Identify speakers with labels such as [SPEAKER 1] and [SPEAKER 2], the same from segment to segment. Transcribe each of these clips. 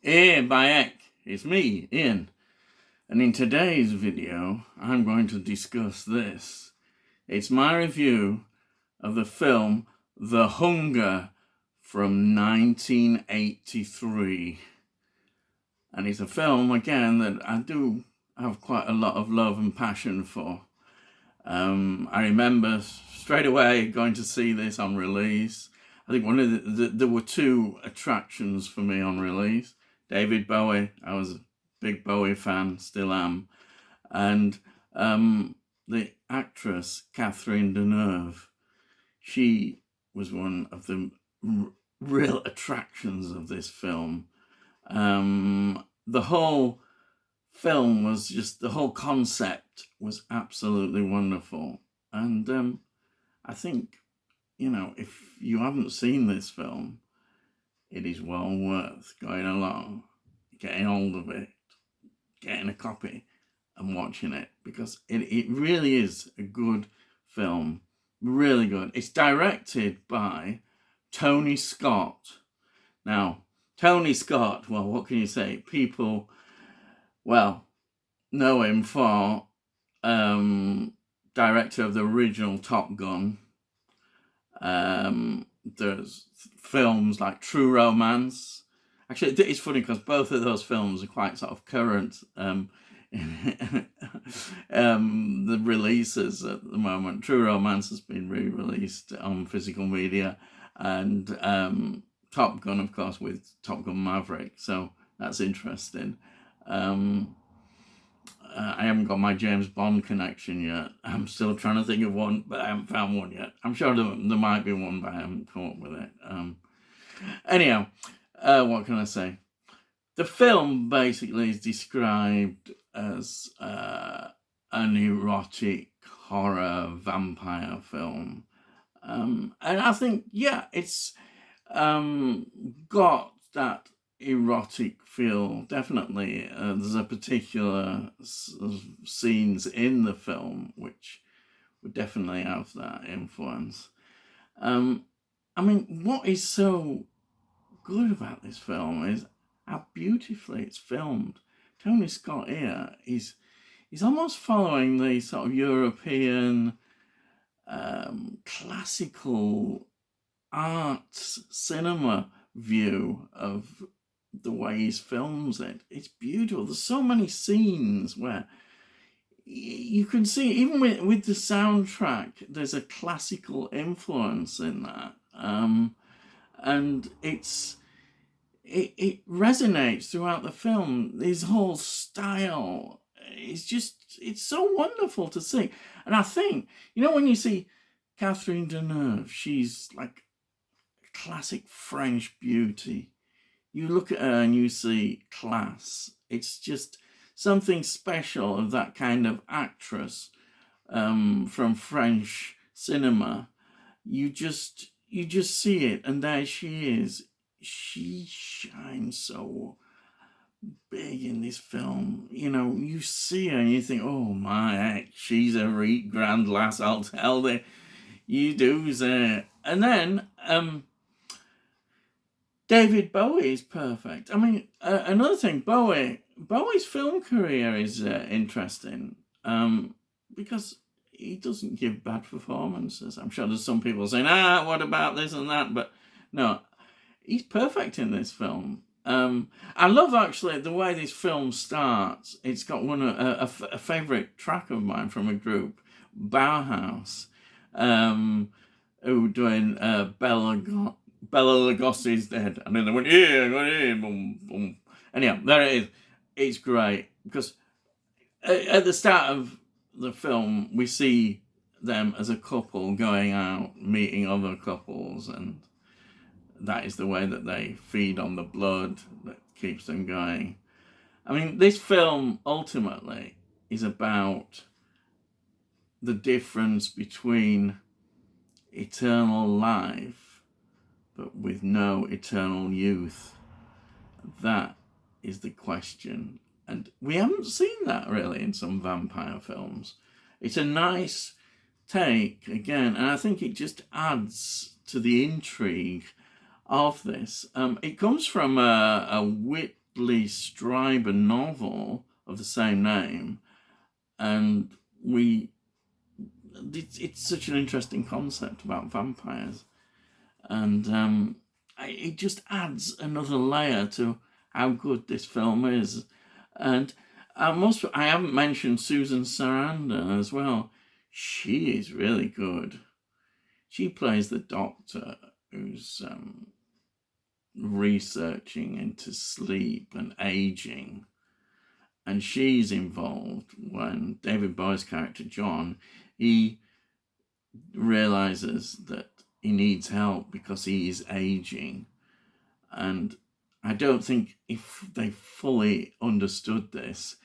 [SPEAKER 1] Ian Bayek, it's me, Ian, and in today's video I'm going to discuss this. It's my review of the film The Hunger from 1983, and it's a film again that I do have quite a lot of love and passion for. I remember straight away going to see this on release. I think one of there were two attractions for me on release. David Bowie, I was a big Bowie fan, still am, and the actress Catherine Deneuve. She was one of the real attractions of this film. The whole film was just, the whole concept was absolutely wonderful. And I think, if you haven't seen this film, it is well worth going along, getting hold of it, getting a copy and watching it, because it really is a good film, really good. It's directed by Tony Scott. Now, Tony Scott, well, what can you say? People, well, know him for director of the original Top Gun. There's films like True Romance. Actually, it's funny because both of those films are quite sort of current. The releases at the moment. True Romance has been re-released on physical media, and Top Gun, of course, with Top Gun Maverick. So that's interesting. I haven't got my James Bond connection yet. I'm still trying to think of one, but I haven't found one yet. I'm sure there might be one, but I haven't come up with it. Anyhow, what can I say? The film basically is described as an erotic horror vampire film. And I think, yeah, it's got that erotic feel, definitely. There's a particular scenes in the film which would definitely have that influence. I mean, what is so good about this film is how beautifully it's filmed. Tony Scott here he's almost following the sort of European classical art cinema view of the way he films it. It's beautiful. There's so many scenes where you can see, even with the soundtrack, there's a classical influence in that, and it resonates throughout the film. His whole style it's so wonderful to see. And I think, when you see Catherine Deneuve, she's like a classic French beauty. You look at her and you see class. It's just something special of that kind of actress from French cinema. You just see it, and there she is. She shines so big in this film. You see her and you think, oh my heck, she's a real grand lass, I'll tell you do say. And then David Bowie is perfect. I mean, another thing, Bowie's film career is interesting because he doesn't give bad performances. I'm sure there's some people saying, what about this and that? But no, he's perfect in this film. I love, actually, the way this film starts. It's got a favourite track of mine from a group, Bauhaus, who doing Bela Lugosi's Dead. And then they went, yeah, boom, boom. Anyhow, there it is. It's great because at the start of the film, we see them as a couple going out, meeting other couples, and that is the way that they feed on the blood that keeps them going. I mean, this film ultimately is about the difference between eternal life but with no eternal youth. That is the question. And we haven't seen that really in some vampire films. It's a nice take, again, and I think it just adds to the intrigue of this. It comes from a Lee Strieber novel of the same name, and it's such an interesting concept about vampires, and it just adds another layer to how good this film is. And I haven't mentioned Susan Sarandon as well. She is really good. She plays the doctor who's researching into sleep and aging, and she's involved when David Bowie's character John, he realizes that he needs help because he is aging, and I don't think if they fully understood this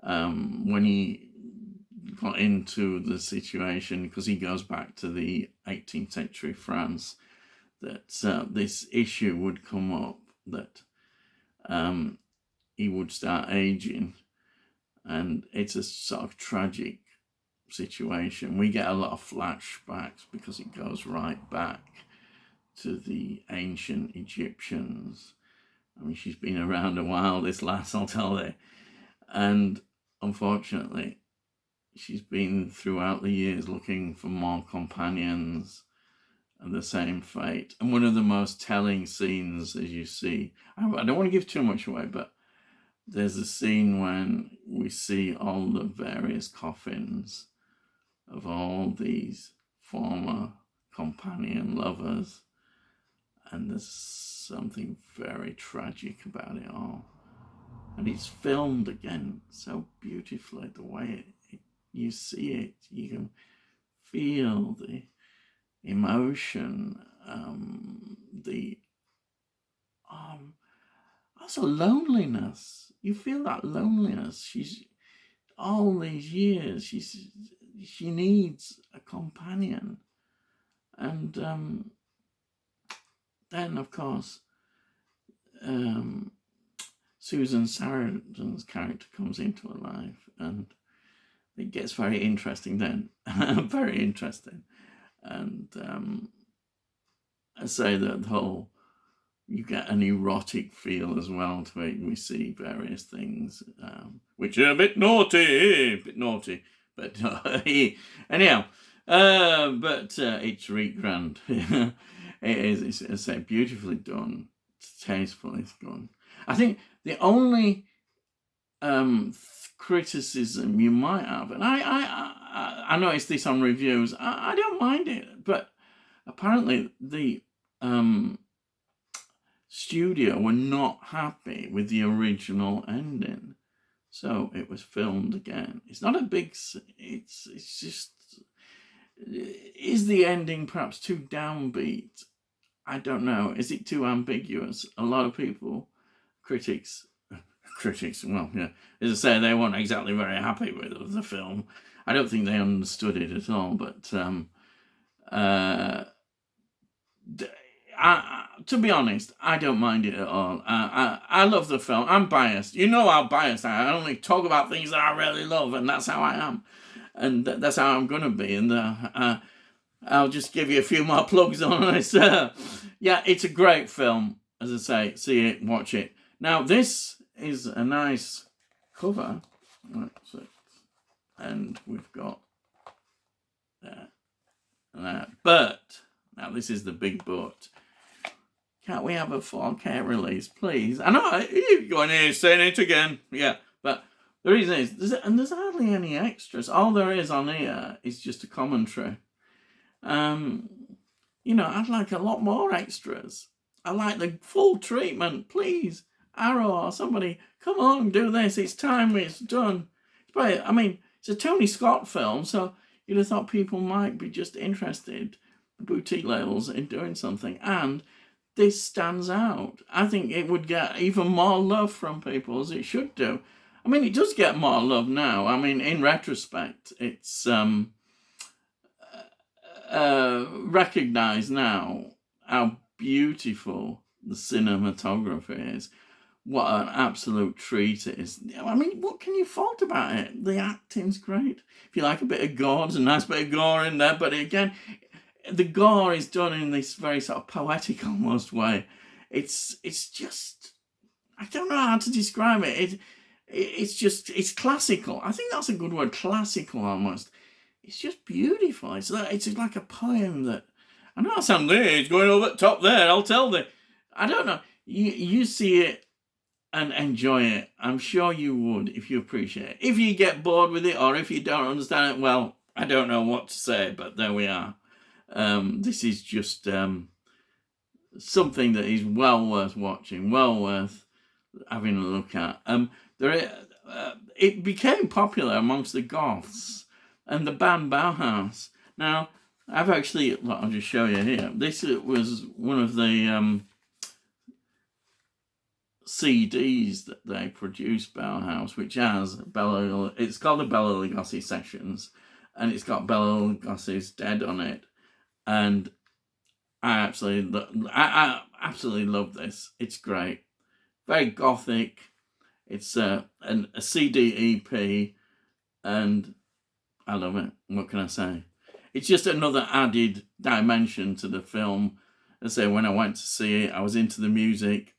[SPEAKER 1] when he got into the situation, because he goes back to the 18th century France, that this issue would come up, that he would start aging, and it's a sort of tragic situation. We get a lot of flashbacks because it goes right back to the ancient Egyptians. I mean, she's been around a while, this lass, I'll tell you. And unfortunately, she's been throughout the years looking for more companions and the same fate. And one of the most telling scenes, as you see, I don't want to give too much away, but there's a scene when we see all the various coffins of all these former companion lovers, and there's something very tragic about it all. And it's filmed again so beautifully, the way you see it, you can feel the emotion, the also loneliness. You feel that loneliness. She's all these years. She needs a companion, and then of course Susan Sarandon's character comes into her life, and it gets very interesting then. Very interesting. And I say that the whole, you get an erotic feel as well to it. We see various things which are a bit naughty, but anyhow, but it's really grand. It is, it's I say, beautifully done, tastefully done. I think the only criticism you might have, and I noticed this on reviews, I don't mind it, but apparently the studio were not happy with the original ending, so it was filmed again. It's not a big, it's just, is the ending perhaps too downbeat? I don't know. Is it too ambiguous? A lot of people, critics, well, yeah, as I say, they weren't exactly very happy with the film. I don't think they understood it at all, but to be honest, I don't mind it at all. I love the film. I'm biased. You know how biased I am. I only talk about things that I really love, and that's how I am. And that's how I'm going to be. And I'll just give you a few more plugs on this. Yeah, it's a great film. As I say, see it, watch it. Now, this is a nice cover. And we've got that. But, now this is the big but. Can't we have a 4K release, please? I know, you're going here saying it again. Yeah, but the reason is, there's hardly any extras. All there is on here is just a commentary. I'd like a lot more extras. I like the full treatment, please. Arrow or somebody, come on, do this. It's time, it's done. It's a Tony Scott film, so you'd have thought people might be just interested, boutique labels, in doing something. And this stands out. I think it would get even more love from people, as it should do. I mean, it does get more love now. I mean, in retrospect, it's recognised now how beautiful the cinematography is. What an absolute treat it is. I mean, what can you fault about it? The acting's great. If you like a bit of gore, there's a nice bit of gore in there. But again, the gore is done in this very sort of poetic almost way. It's just, I don't know how to describe it. It's classical. I think that's a good word, classical almost. It's just beautiful. It's like a poem that, I know I sound there, it's going over the top there, I'll tell thee. I don't know. You see it and enjoy it. I'm sure you would if you appreciate it. If you get bored with it or if you don't understand it, well, I don't know what to say, but there we are. This is just something that is well worth watching, well worth having a look at. It became popular amongst the goths and the band Bauhaus. Now, I'll just show you here. This was one of the CDs that they produced, Bauhaus, which has it's called the Bela Lugosi Sessions, and it's got Bela Lugosi's Dead on it. And I absolutely love this. It's great. Very gothic. It's a CD EP, and I love it. What can I say? It's just another added dimension to the film. I say, when I went to see it, I was into the music.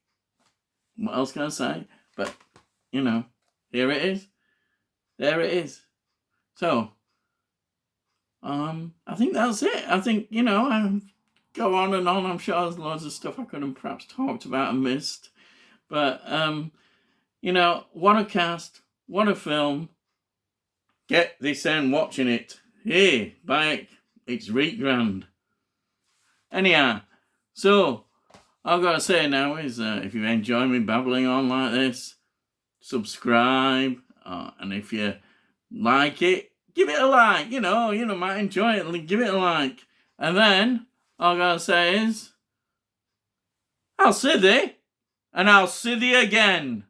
[SPEAKER 1] What else can I say? But, here it is. There it is. So, I think that's it. I think, I go on and on. I'm sure there's loads of stuff I could have perhaps talked about and missed. But, what a cast, what a film. Get this and watching it. Hey, bike, it's really grand. Anyhow, so, all I've got to say now is, if you enjoy me babbling on like this, subscribe, and if you like it, give it a like. Might enjoy it, give it a like. And then, all I've got to say is, I'll see thee, and I'll see thee again.